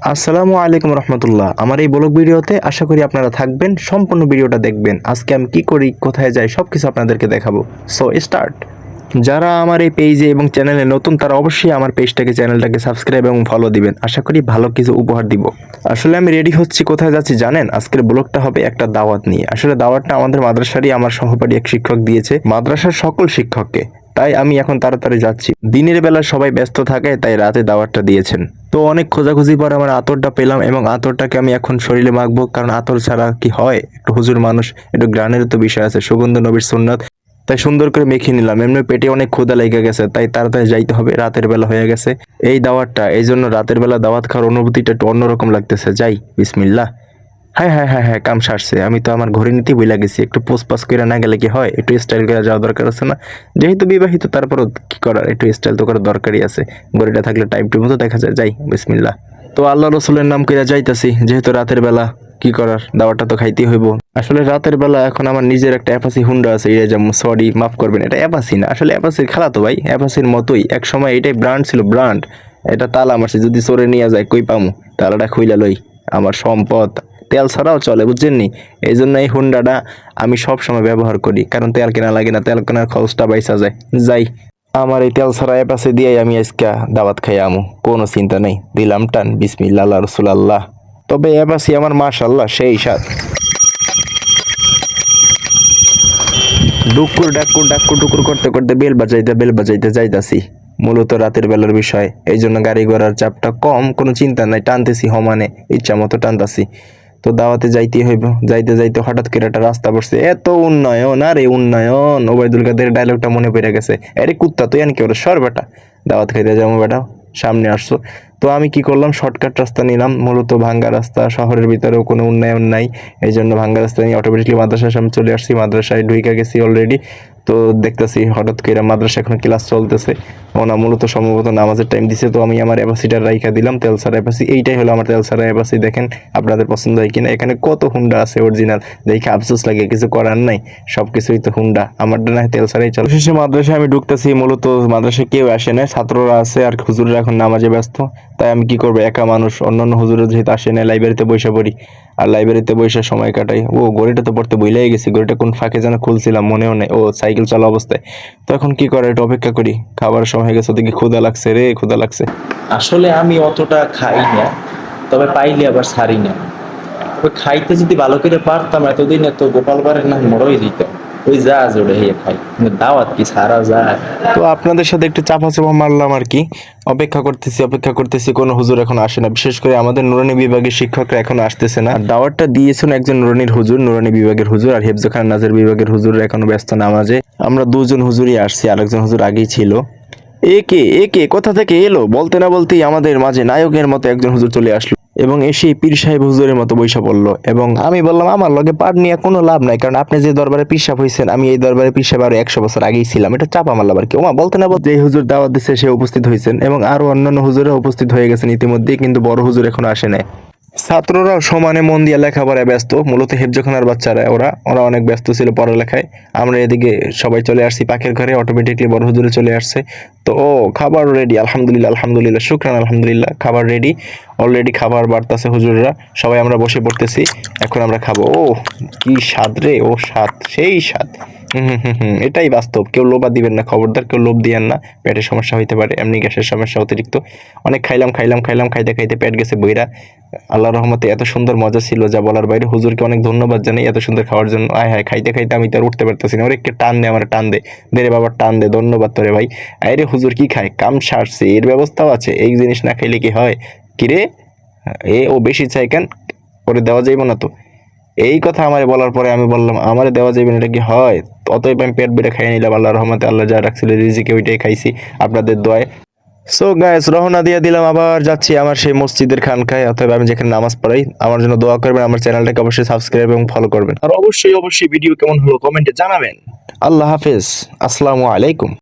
আসসালামু আলাইকুম রহমতুল্লাহ। আমার এই ব্লগ ভিডিওতে আশা করি আপনারা থাকবেন, সম্পূর্ণ ভিডিওটা দেখবেন। আজকে আমি কি করি, কোথায় যাই, সবকিছু আপনাদেরকে দেখাবো। So start. যারা আমার এই পেজে এবং চ্যানেলে নতুন তারা অবশ্যই আমার পেজটাকে চ্যানেলটাকে সাবস্ক্রাইব এবং ফলো দিবেন। আশা করি ভালো কিছু উপহার দিব। আসলে আমি রেডি হচ্ছি, কোথায় যাচ্ছি জানেন? আজকের ব্লগটা হবে একটা দাওয়াত নিয়ে। আসলে দাওয়াতটা আমাদের মাদ্রাসারই আমার সহপাঠী এক শিক্ষক দিয়েছে, মাদ্রাসার সকল শিক্ষককে। তাই আমি এখন তাড়াতাড়ি যাচ্ছি। দিনের বেলা সবাই ব্যস্ত থাকে, তাই রাতে দাওয়াতটা দিয়েছেন। তো অনেক খোঁজাখুঁজি পর আমার আতরটা পেলাম এবং আতরটাকে আমি এখন শরীরে মাখবো, কারণ আতর ছাড়া কি হয়? একটু হুজুর মানুষ, একটু গ্রানের তো বিষয় আছে, সুগন্ধ নবীর সুন্নাত। তাই সুন্দর করে মেখে নিলাম। এমনি পেটে অনেক ক্ষুধা লেগে গেছে, তাই তাড়াতাড়ি যাইতে হবে, রাতের বেলা হয়ে গেছে। এই দাওয়াতটা, এই জন্য রাতের বেলা দাওয়াত খাওয়ার অনুভূতিটা একটু অন্যরকম লাগতেছে। যাই, বিসমিল্লাহ। হ্যাঁ হ্যাঁ হ্যাঁ হ্যাঁ, কাম সারছে। আমি তো আমার ঘরে নিতেই বইলা গেছি, একটু পোস্ট পাস করে না গেলে কি হয়? একটু স্টাইল করে যাওয়া দরকার আছে না? যেহেতু বিবাহিত, তারপরও কি করার, একটু স্টাইল তো করার দরকারই আছে। ঘড়িটা থাকলে টাইম টু মতো দেখা যায়। যাই, বিসমিল্লাহ। তো আল্লাহ রসুলের নাম কইরা যাইতাছি, যেহেতু রাতের বেলা, কি করার, দাওয়াটা তো খাইতেই হইব। আসলে রাতের বেলা এখন আমার নিজের একটা অ্যাপাসি হুন্ডা আছে, এটা যেমন, সরি মাফ করবেন, এটা অ্যাপাসি না, আসলে অ্যাপাসির খালাতো ভাই, অ্যাপাসির মতোই এক সময় এটাই ব্র্যান্ড ছিল, ব্র্যান্ড। এটা তালা মারছে, যদি চোরে নিয়ে যায় কই পামু? তালাটা খুইলা লই, আমার সম্পদ। তেল ছাড়াও চলে, বুঝছেন নি? এই জন্য এই হুন্ডাটা আমি সব সময় ব্যবহার করি, কারণ তেল কেনা লাগে না, তেল কেনার খরচটা বাইসা যায়। যাই, আমার এই তেল ছাড়া অ্যাপাসি দিয়ে আমি আজকে দাওয়াত খাই আমু, কোনো চিন্তা নেই। দিলাম টান, বিসমিল্লাহ আল্লাহ রসুল আল্লাহ। তবে অ্যাপাসি আমার মাশাআল্লাহ সেই স্বাদ। ডুকুর ডাকুর ডাকুর ডুকুর করতে করতে বেল বাজাইতে যাইতাছি। মূলত রাতের বেলার বিষয়, এই জন্য গাড়ি ঘোড়ার চাপটা কম, কোনো চিন্তা নাই, টানতেছি সমানে, ইচ্ছা মতো টানতাছি। তো দাওয়াতে যাইতেই হইব। যাইতে যাইতে হঠাৎ করে একটা রাস্তা পড়ছে, এত উন্নয়ন আর এই উন্নয়ন, ওবায়দুল কাদের ডায়লগটা মনে পড়ে গেছে। আরে কুত্তা তুই আনি কি ওরা, সর বেটা, দাওয়াত খাইতে যাবো বেটা, সামনে আসছো। তো আমি কি করলাম, শর্টকাট রাস্তা নিলাম। মূলত ভাঙ্গা রাস্তা, শহরের ভিতরেও কোনো উন্নয়ন নাই, এই জন্য ভাঙ্গা রাস্তা নিয়ে অটোমেটিকলি মাদ্রাসার সামনে চলে আসছি। মাদ্রাসায় ঢুইকা গেছি অলরেডি। তো দেখতেছি হঠাৎ করে মাদ্রাসা এখন ক্লাস চলতেছে। ওনা মূলত সম্ভবত নামাজের টাইম দিছে, তো আমি আমার অ্যাপাসিটা রাইখা দিলাম, তেল ছাড়া অ্যাপাসি। এইটাই হলো আমার তেল ছাড়া অ্যাপাসি। দেখেন আপনাদের পছন্দ হয় কিনা। এখানে কত হুন্ডা আছে অরিজিনাল, দেখে আফসোস লাগে, কিছু করার নাই, সবকিছুই তো হুন্ডা। আমারটা না তেল ছাড়াই চলে। শেষে মাদ্রাসায় আমি ঢুকতেছি, মূলত মাদ্রাসায় কেউ আসে না, ছাত্ররা আছে আর হুজুররা এখন নামাজে ব্যস্ত। তাই আমি কি করবো, একা মানুষ, অন্যান্য হুজুরা যেহেতু আসে না, লাইব্রেরিতে বসে পড়ি। আর লাইব্রেরিতে বসে সময় কাটাই। ও ঘড়িটা তো পড়তে বইলাই গেছি, ঘড়িটা কোন ফাঁকে যেন খুলছিলাম, মনেও নেই। ও সাইকেল চলা অবস্থায়। তো এখন কি করে, একটু অপেক্ষা করি। খাবার সময় হয়ে গেছে, ওদিকে ক্ষুধা লাগছে রে, ক্ষুধা লাগছে। আসলে আমি অতটা খাই না, তবে পাইলে আবার ছাড়ি না। তবে খাইতে যদি ভালো করে পারতাম, এতদিন এত গোপাল বাড়ির না মরই দিতাম। ওই যা জোরে হয়ে খাই, কিন্তু দাওয়াত কি ছাড়া যায়? তো আপনাদের সাথে একটু চাপা মারলাম আর কি। অপেক্ষা করতেছি, কোনো হুজুর এখন আসে না। বিশেষ করে আমাদের নুরানি বিভাগের শিক্ষকরা এখন আসতেছে না। আর দাওয়াতটা দিয়েছেন একজন নুরানির হুজুর, নুরানি বিভাগের হুজুর, আর হেফজে খান নাজের বিভাগের হুজুর এখনো ব্যস্ত নামাজে। আমরা দুজন হুজুরই আসছি, আরেকজন হুজুর আগেই ছিল। একে কোথা থেকে এলো, বলতে না বলতেই আমাদের মাঝে নায়কের মতো একজন হুজুর চলে আসলো এবং এসে পীর সাহেব হুজুরের মতো বইসা পড়লো। এবং আমি বললাম, আমার লগে পাঠ নিয়ে কোনো লাভ নাই, কারণ আপনি যে দরবারে পীর সাহেব হয়েছেন, আমি এই দরবারে পীর সাহেব আরো 100 বছর আগেই ছিলাম। এটা চাপা মারলাম আর কি। ওমা, বলতে না বলতে যে হুজুর দাওয়াত দিচ্ছে সে উপস্থিত হয়েছেন, এবং আরো অন্যান্য হুজুরা উপস্থিত হয়ে গেছেন ইতিমধ্যেই, কিন্তু বড় হুজুর এখনো আসে নাই। ছাত্ররা সমানে মন দিয়ে লেখাপড়ায় ব্যস্ত, মূলত হেফজখানার বাচ্চারা, ওরা ওরা অনেক ব্যস্ত ছিল পড়ালেখায়। আমরা এদিকে সবাই চলে আসছি পাকের ঘরে, অটোমেটিকলি বড় হুজুরে চলে আসছে। তো ও খাবার রেডি, আলহামদুলিল্লাহ আলহামদুলিল্লাহ, শুকরান আলহামদুলিল্লাহ, খাবার রেডি অলরেডি। খাবার বাড়তাছে হুজুররা, সবাই আমরা বসে পড়তেছি, এখন আমরা খাবো। ও কি স্বাদ রে, ও স্বাদ, সেই স্বাদ। এটাই বাস্তব। কেউ লোভা দিবেন না, খবরদার কেউ লোভ দিয়েন না, পেটের সমস্যা হইতে পারে, এমনি গ্যাসের সমস্যা অতিরিক্ত। অনেক খাইলাম, খাইতে খাইতে পেট গেছে বইরা। আল্লাহর রহমতে এত সুন্দর মজা ছিল যা বলার বাইরে। হুজুরকে অনেক ধন্যবাদ জানাই এত সুন্দর খাওয়ার জন্য। আয় হায়, খাইতে খাইতে আমি তো আর উঠতে পারতেছি না। ওরে একটু টান দে, আমার টান দে, দে রে বাবা টান দে, ধন্যবাদ তোরে ভাই। আরে হুজুর কি খায়, কাম সারছে, এর ব্যবস্থাও আছে। এই জিনিস না খাইলে কি হয়? কিরে, ও বেশি চাই কেন, ওরে দেওয়া যাইব না তো? এই কথা আমারে বলার পরে আমি বললাম, আমারে দেওয়া যাবে না, এটা কি হয়? অতএব আমি পেট বেড়ে খাইয়ে নিলাম। আল্লাহর রহমতে আল্লাহ যা রাখছিল রিজিকে, ওইটাই খাইছি আপনাদের দোয়ায়। সো গাইস, রওনা দিয়ে দিলাম, আবার যাচ্ছি আমার সেই মসজিদের খানকায়, অথবা আমি যেখানে নামাজ পড়াই। আমার জন্য দোয়া করবেন, আমার চ্যানেলটাকে অবশ্যই সাবস্ক্রাইব এবং ফলো করবেন, আর অবশ্যই ভিডিও কেমন হলো কমেন্টে জানাবেন। আল্লাহ হাফেজ, আসসালামু আলাইকুম।